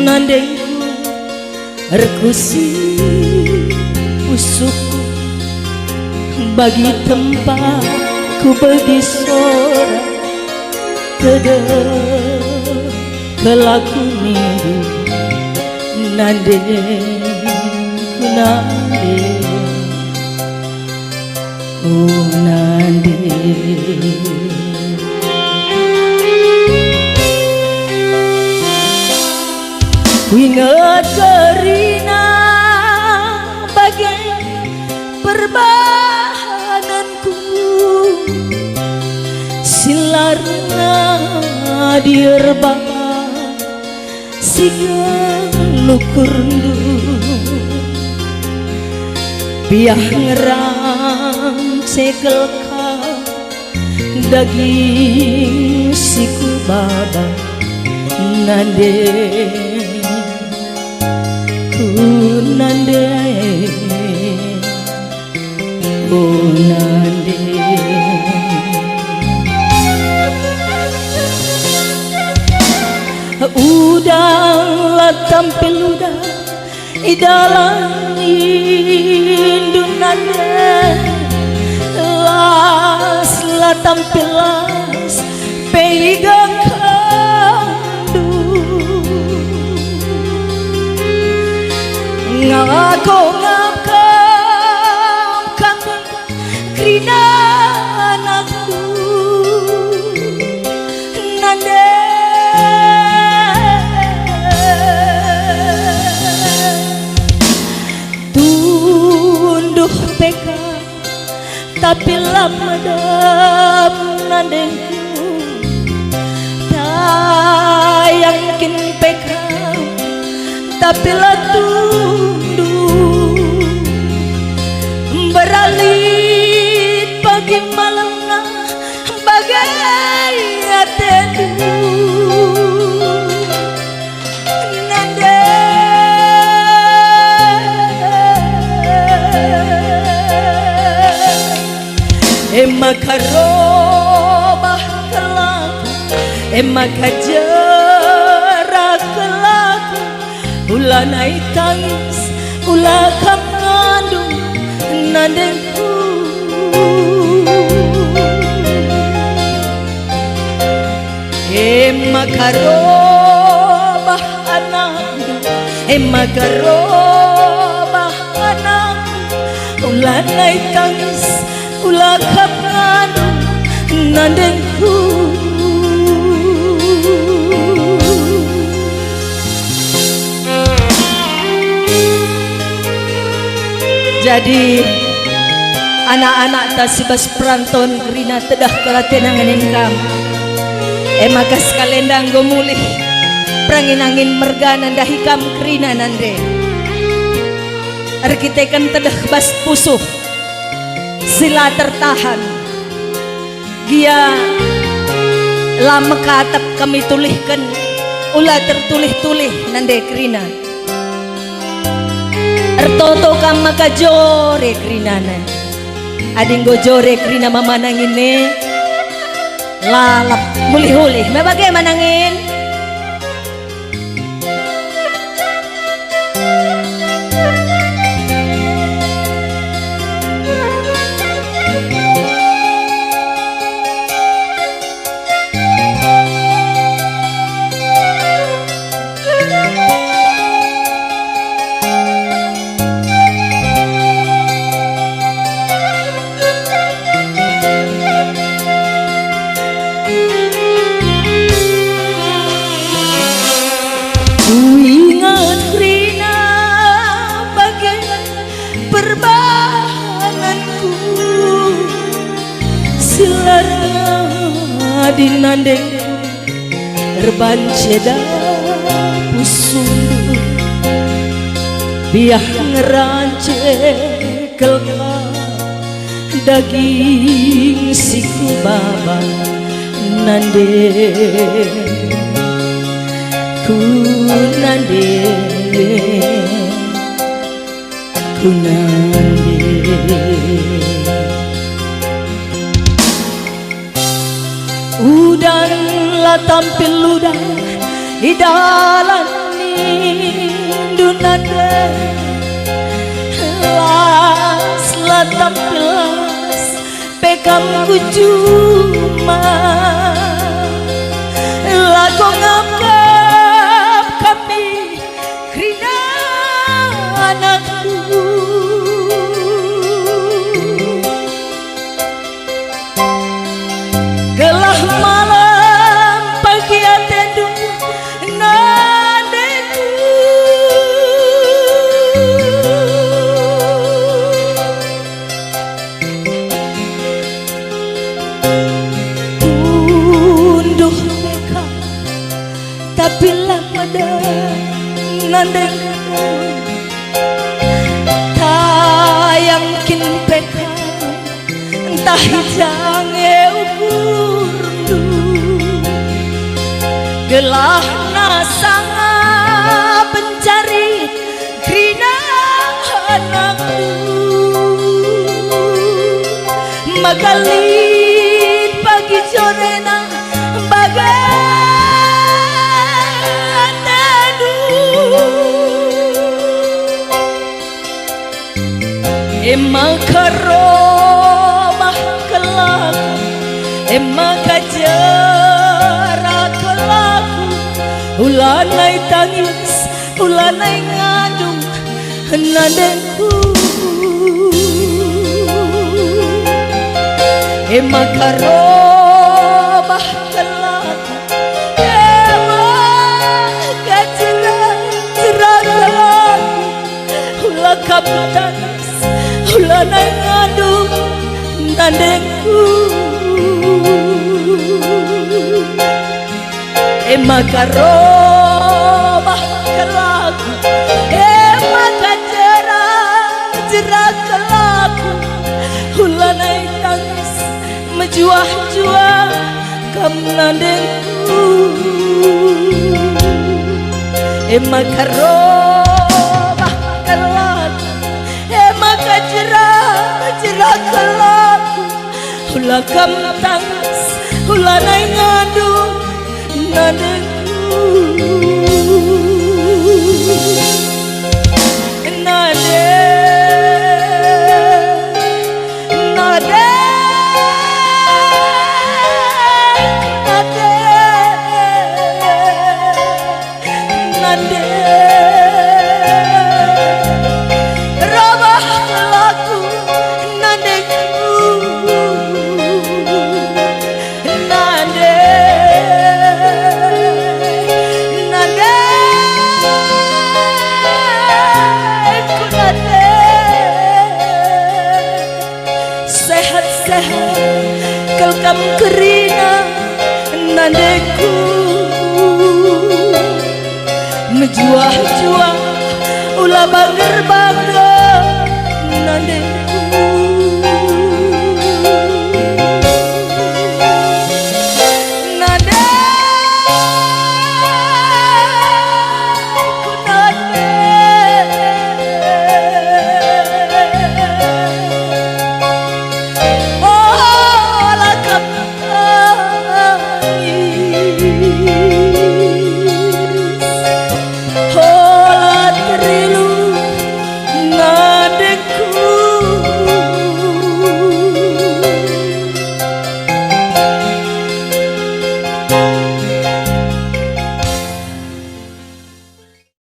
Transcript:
nandengku rekusi usukku bagi tempat ku bagi sorak kedek kelaku niru nandengku nandeng oh nandeng. Ku ingat kerina bagai perbahananku silarna dierbah sigalukur biah ngerang cekelka daging siku baba nandeng nande oh nande. Udahlah tampil udah idalang indun nande las lah tampil las pegang ngako ngakam kami krina anakku nande tunduh peka tapi lama dam nandengku tayangkin peka tapi tunduk beralit pagi malam bagai teduh nande makarobah kelak makajarak kelak ulah naik tangis ulah kam ngandung nandengku makarobah anakku makarobah anakku ulah naik tangis ulah kam ngandung nandengku. Jadi anak-anak tasibas peranton kerina tedah kelatenangan ingkam makas kalendang gomulih perangin angin mergana dahikam kerina nande arkitekan tedah bas pusuh sila tertahan gia lama katap kami tulihkan ulah tertulih-tulih nande kerina ertoto kam maka jore krinana ading go jore krina mamanangin ne lalap mulih-hulih mabagai manangin di nandengku erbanceda pusuh biah ngerance kelka daging siku baba nandeng ku nandeng ku nandeng. Udahlah tampil ludah di dalam nindunade las latap las pekam kujuma lago ngangkap kami krina anakku gelah malam pagi atendu nadeku unduh beka tapi lah pada nandeku tayang kin beka entah hijang ukurdu gelah nasanga pencari krina anakku magalit pagi jorena bagadadu emang karomah kelak emang kajarak kelaku ulanai tangis ulanai ngadu nadeku emang karomah kelaku emang kajarak kelaku ulah kapitanis ulanai ngadu nadeku emang karomah kelaku emang kajerak kelaku ulanai tangis menjuah-juah kamnandenku emang karomah kelaku emang kajerak kelaku ulah kam tangis ulanai ngadu nadeku nade nade nade nade rabah laku nadeku nade sehat-sehat kelkam kerina nadeku menjuah-juah ulah bangga-bangga nadeku